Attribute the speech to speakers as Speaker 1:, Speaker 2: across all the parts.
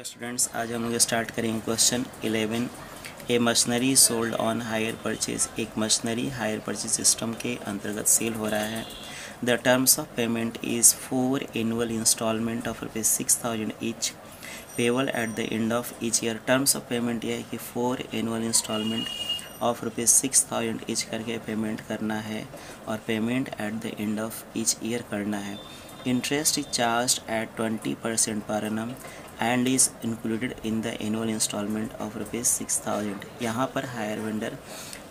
Speaker 1: Hello students, आज हम लोग स्टार्ट करेंगे question 11। A machinery sold on hire purchase. एक मशीनरी हायर परचेज सिस्टम के अंतर्गत सेल हो रहा है। The terms of payment is 4 annual instalment of ₹6,000 each, payable at the end of each year. Terms of payment यह है कि 4 annual instalment of ₹6,000 each करके पेमेंट करना है और payment at the end of each year करना है। Interest is charge at 20% per annum and is included in the annual instalment of ₹6,000। यहाँ पर hire vendor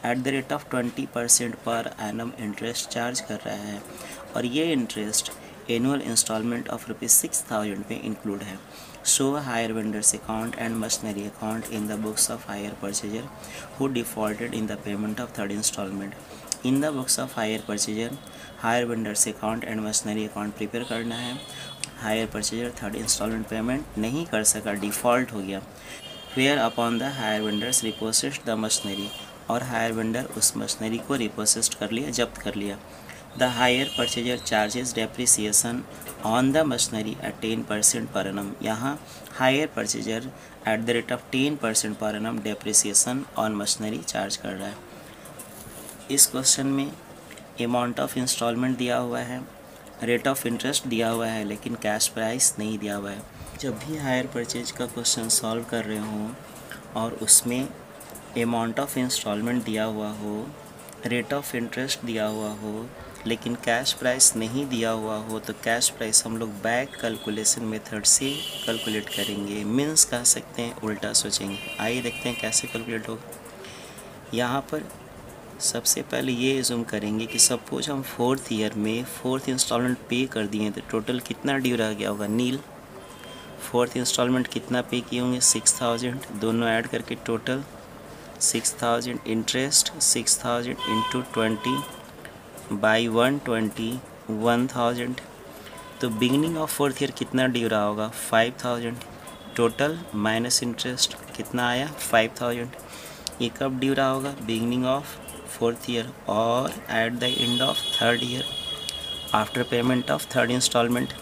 Speaker 1: at the rate of 20% per annum interest charge कर रहा है और ये interest annual instalment of ₹6,000 पे इंक्लूड है। Show hire vendor's account and machinery account in the books of hire purchaser who defaulted in the payment of third instalment. In the books of hire purchaser hire vendor's account and machinery account prepare करना है। Hire purchaser third instalment payment नहीं कर सका, default हो गया। Whereupon the hire vendor's repossessed the machinery, और hire vendor उस machinery को रिपोसिस्ट कर लिया, जब्त कर लिया। The hire purchaser charges depreciation on the machinery at 10% per annum. यहाँ hire purchaser at the rate of 10% per annum depreciation on machinery charge कर रहा है। इस क्वेश्चन में अमाउंट ऑफ इंस्टॉलमेंट दिया हुआ है, रेट ऑफ इंटरेस्ट दिया हुआ है, लेकिन कैश प्राइस नहीं दिया हुआ है। जब भी हायर परचेज का क्वेश्चन सॉल्व कर रहे हों और उसमें अमाउंट ऑफ इंस्टॉलमेंट दिया हुआ हो, रेट ऑफ इंटरेस्ट दिया हुआ हो, लेकिन कैश प्राइस नहीं दिया हुआ हो, तो कैश प्राइस हम लोग बैक कैलकुलेशन मेथड से कैलकुलेट करेंगे। मीन्स कह सकते हैं उल्टा सोचेंगे। आइए देखते हैं कैसे कैलकुलेट होगा। यहाँ पर सबसे पहले ये जूम करेंगे कि सपोज हम 4th ईयर में 4th इंस्टॉलमेंट पे कर दिए, तो टोटल कितना ड्यू रह गया होगा, नील। 4th इंस्टॉलमेंट कितना पे किए होंगे, 6,000, दोनों ऐड करके टोटल 6,000। Interest 6,000 into 20 by 120, 1,000। तो बिगनिंग ऑफ 4th ईयर कितना ड्यू रहा होगा, 5,000। टोटल माइनस इंटरेस्ट कितना आया, 5,000। ये कब ड्यू रहा होगा, बिगनिंग ऑफ 4th ईयर और at the end of 3rd year after payment of third instalment.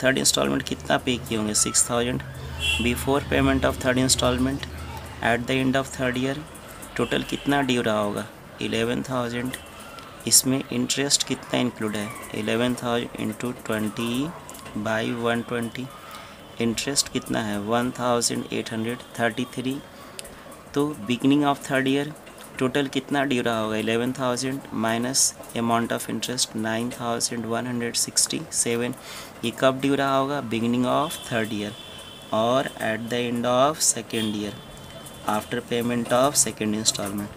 Speaker 1: Third instalment कितना पे किए होंगे, 6,000 before payment of third instalment at the end of 3rd year. Total कितना due रहा होगा, 11,000। इसमें interest कितना include है, 11,000 इंटू 20 बाई 120। इंटरेस्ट कितना है, 1,833। तो beginning of 3rd year total कितना ड्यू रहा होगा, 11,000 माइनस अमाउंट ऑफ इंटरेस्ट 9,167। ये कब ड्यू रहा होगा, बिगनिंग ऑफ 3rd ईयर और at the end of 2nd year after payment of second instalment.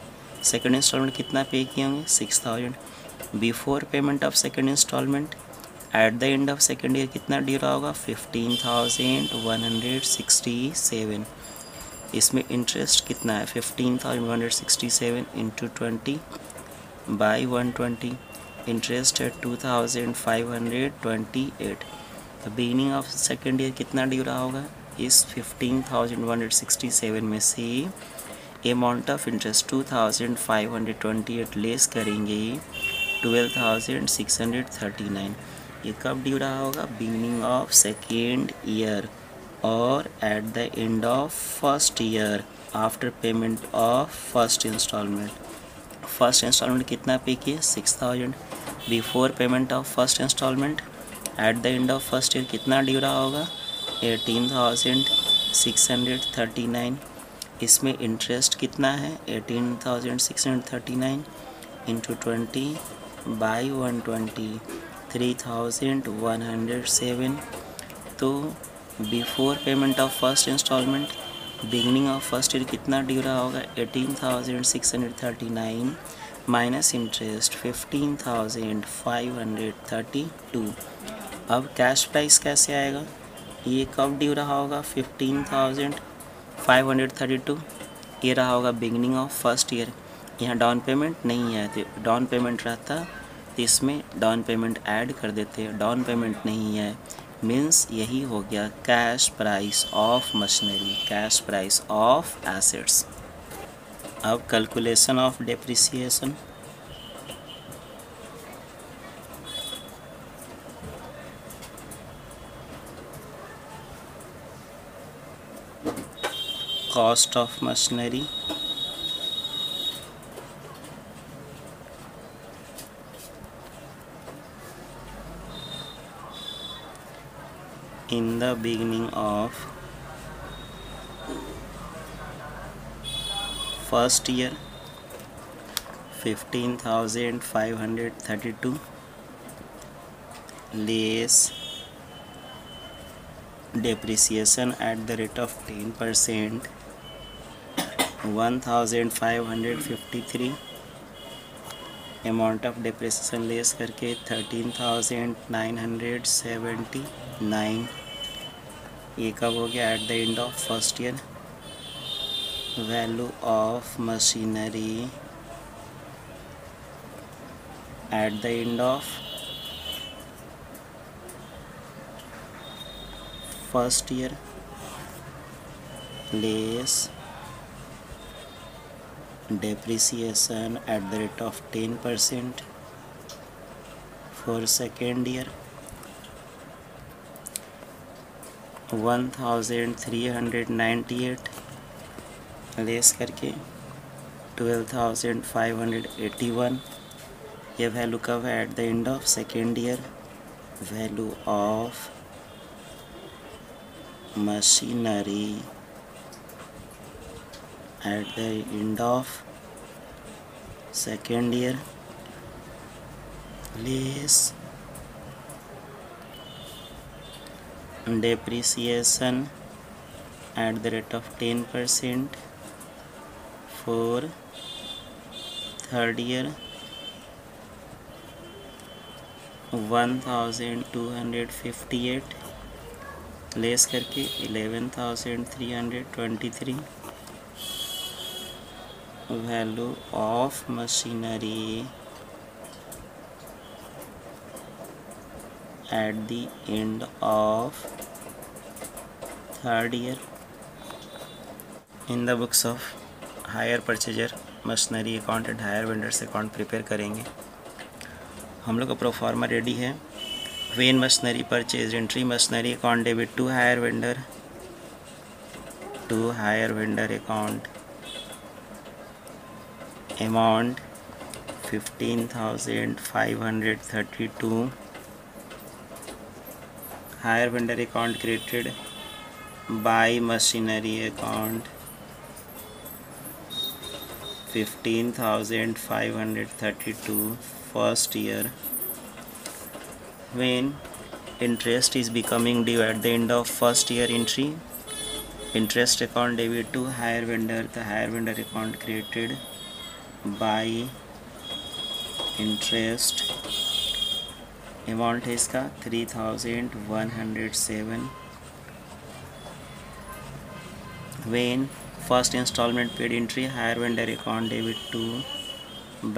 Speaker 1: Second instalment कितना पे किए होंगे, 6,000 before payment of second instalment at the end of 2nd year कितना due रहा होगा, 15,167। इसमें इंटरेस्ट कितना है, 15,167 इंटू 20 बाई 120। इंटरेस्ट है 2,528। तो बिगिनिंग ऑफ 2nd ईयर कितना ड्यू रहा होगा, इस 15,167 में से अमाउंट ऑफ इंटरेस्ट 2,528 लेस करेंगे 12,639। ये कब ड्यू रहा होगा, बिगिनिंग ऑफ 2nd ईयर और at the end of 1st year after payment of first instalment. First instalment कितना पे किए, 6,000 before payment of first instalment at the end of 1st year कितना due रहा होगा, 18,639। इसमें interest कितना है, 18,639 into 20 by 120, 3,107। तो before payment of first instalment beginning of 1st year कितना ड्यू रहा होगा, 18,639 माइनस इंटरेस्ट 15,532। अब कैश प्राइस कैसे आएगा, ये कब ड्यू रहा होगा, 15,532। ये रहा होगा बिगनिंग ऑफ 1st ईयर। यहाँ डाउन पेमेंट नहीं है, तो डाउन पेमेंट रहता तो इसमें डाउन पेमेंट ऐड कर देते, डाउन पेमेंट नहीं है, मीन्स यही हो गया cash price of machinery, cash price of assets. अब calculation of depreciation. cost of machinery, in the beginning of first year 15,532 less depreciation at the rate of 10% 1,553 amount of depreciation less करके 13,979 ये कब हो गया eight the end of first year value of machinery at the end of first year less depreciation at the rate of 10% for second year 1,398 less करके 12,581 ये value कब है eight the end of second year value of machinery at the end of second year less depreciation at the rate of 10% for third year 1,258 less करके 11,323 value of machinery at the end of third year in the books of hire purchaser machinery account and hire vendors account prepare करेंगे। हम लोग का proforma ready है। when machinery purchase entry machinery account debit to hire vendor account amount 15,532 hire vendor account created by machinery account 15,532 first year when interest is becoming due at the end of first year entry interest account debit to hire vendor the hire vendor account created by interest amount है इसका 3,107 when first installment paid entry hire vendor account debit to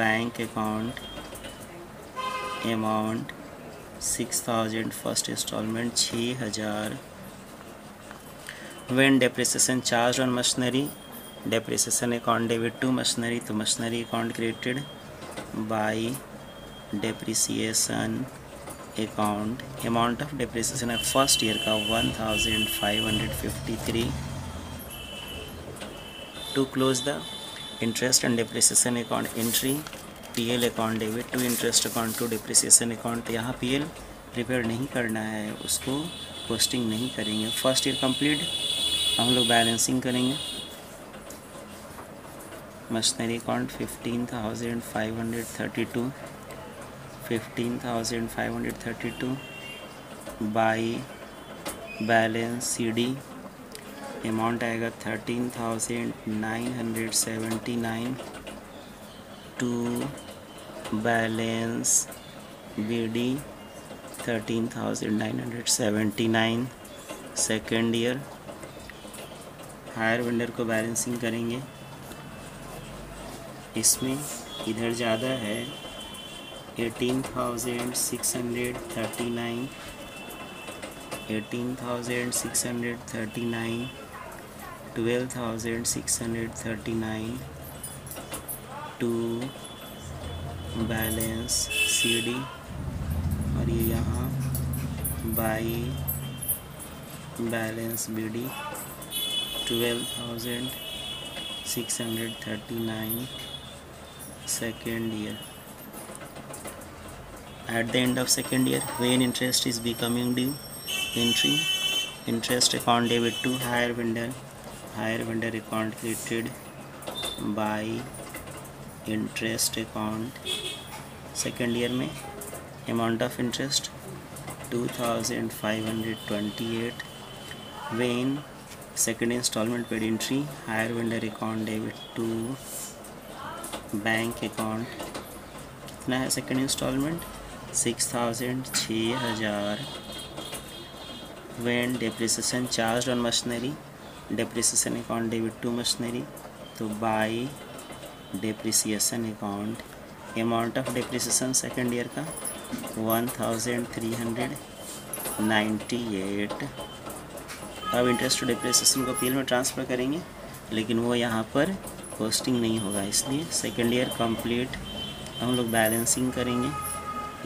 Speaker 1: bank account amount 6,000 first installment 6,000 when depreciation charged on machinery depreciation account debit to machinery तो machinery account created by depreciation account amount of depreciation of first year का 1,553 to close the interest and depreciation account entry PL account debit to interest account to depreciation account यहाँ PL prepare नहीं करना है उसको posting नहीं करेंगे। First year complete हम लोग बैलेंसिंग करेंगे। Machinery account 15,532 by balance CD amount आएगा 13,979 to balance BD 13,979 second year hire vendor को बैलेंसिंग करेंगे। इसमें इधर ज़्यादा है 18,639 12,639 टू बैलेंस CD और ये यहाँ by balance BD 12,639 second year. At the end of second year, when interest is becoming due, entry interest account debit to hire vendor account created by interest account. second year में amount of interest 2,528. when second installment paid, entry hire vendor account debit to bank account. कितना है second installment 6,000. when depreciation charged on machinery, depreciation account debit to machinery, तो by depreciation account. amount of depreciation second year का 1,398. अब interest to depreciation को PL में transfer करेंगे, लेकिन वो यहाँ पर कॉस्टिंग नहीं होगा, इसलिए सेकेंड ईयर कंप्लीट हम लोग बैलेंसिंग करेंगे.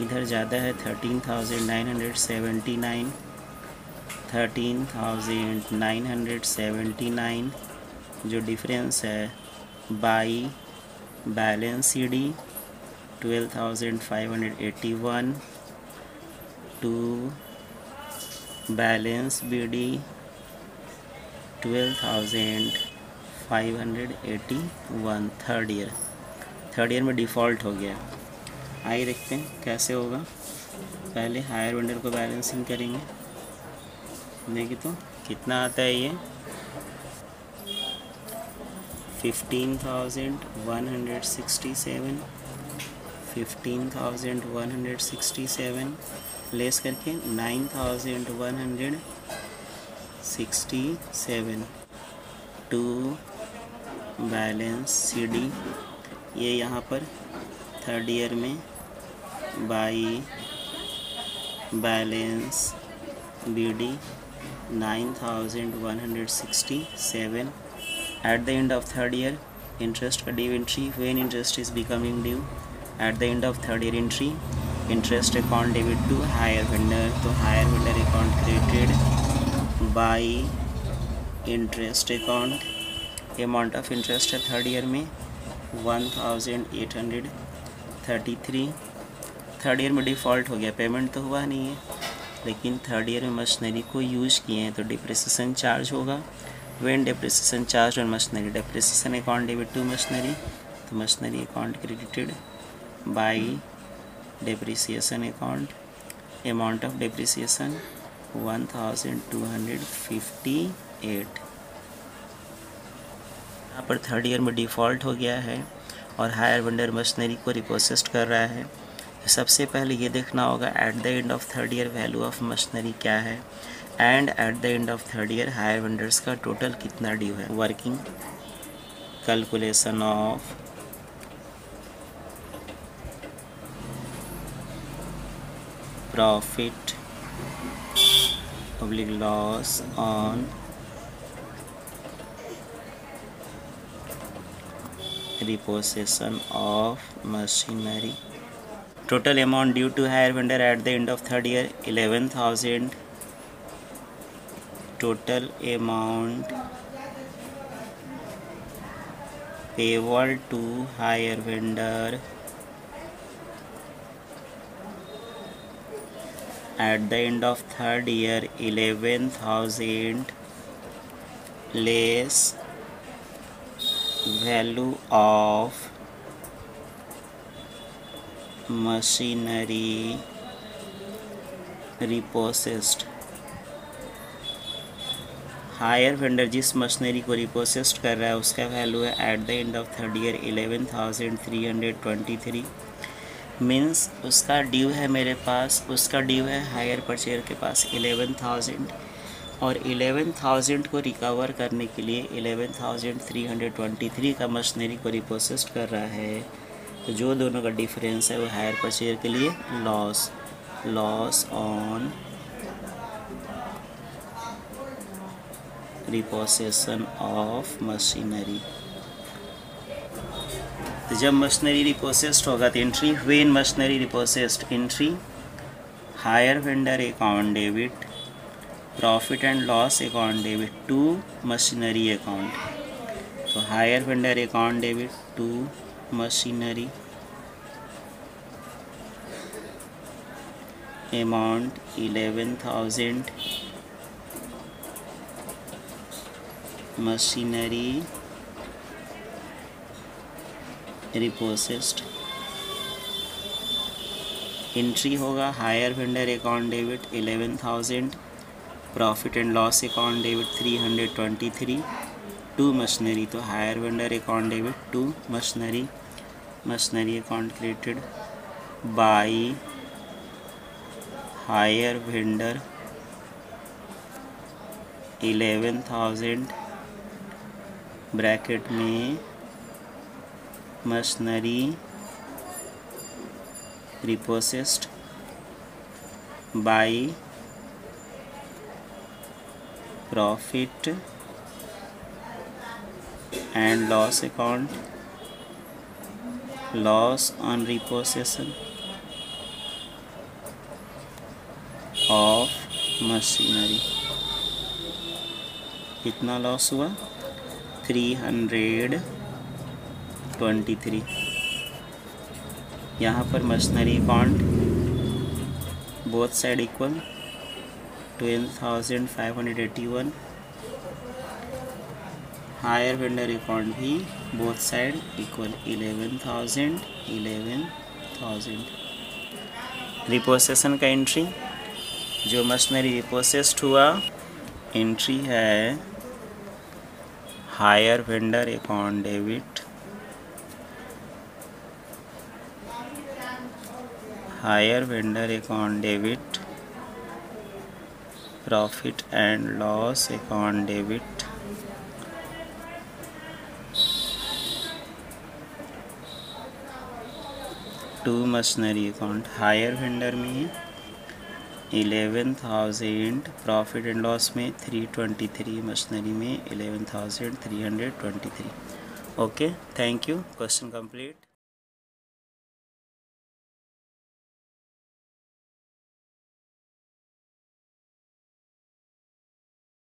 Speaker 1: इधर ज़्यादा है 13,979 जो डिफरेंस है by balance C D 12,581 to balance B D 12,581. Third year में डिफ़ॉल्ट हो गया. आइए देखते हैं कैसे होगा. पहले हायर वेंडर को बैलेंसिंग करेंगे. देखिए तो कितना आता है ये 15,167 लेस करके 9,167 टू बैलेंस सी डी. ये यहाँ पर थर्ड ईयर में by balance B D 9,167. at the end of third year interest का due entry when interest is becoming due. at the end of third year entry interest account debit to hire vendor, तो hire vendor account created by interest account. amount of interest है third year में 1,833. Third year में default हो गया, payment तो हुआ नहीं है, लेकिन थर्ड ईयर में मशीनरी को यूज़ किए हैं तो डिप्रिसिएशन चार्ज होगा. when depreciation charged on machinery, depreciation account debit to machinery, तो machinery account credited by depreciation account. amount of depreciation 1,258. यहाँ पर थर्ड ईयर में डिफ़ॉल्ट हो गया है और हायर वेंडर मशीनरी को रिपोसेस्ट कर रहा है. सबसे पहले ये देखना होगा at the end of third year value of machinery क्या है and at the end of third year hire vendors का टोटल कितना ड्यू है. Working calculation of profit public loss on repossession of machinery. Total amount due to hire vendor at the end of third year 11,000. total amount payable to hire vendor at the end of third year 11,000 less value of machinery repossessed. Higher vendor जिस machinery को रिपोसेस्ट कर रहा है उसका value है eight the end of third year 11,323. Means उसका due है मेरे पास, उसका ड्यू है हायर परचेयर के पास 11,000 और 11,000 को रिकवर करने के लिए 11,323 का मशीनरी को रिपोसेस्ट कर रहा है. तो जो दोनों का डिफरेंस है वो हायर परचेयर के लिए loss on repossession of machinery. तो जब मशीनरी रिपोसेस्ड होगा तो entry when machinery repossessed, entry hire vendor account debit profit and loss account debit to machinery account, तो hire vendor account debit to machinery, amount 11,000, machinery repossessed. Entry होगा hire vendor account debit 11,000, profit and loss account debit 323 to machinery, तो hire vendor account debit to machinery, machinery account created by higher vendor 11,000 bracket में machinery repossessed by profit and loss account, loss on repossession of machinery. कितना loss हुआ? 323। यहाँ पर machinery account both side equal 12,581, hire vendor account भी both side equal 11,000। Repossession का entry, जो machinery repossessed हुआ, entry है hire vendor account debit, hire vendor account debit, profit and loss account debit, to machinery account. Hire vendor में 11,000, profit and loss में 323, machinery में 11,323। Okay, thank you. Question complete.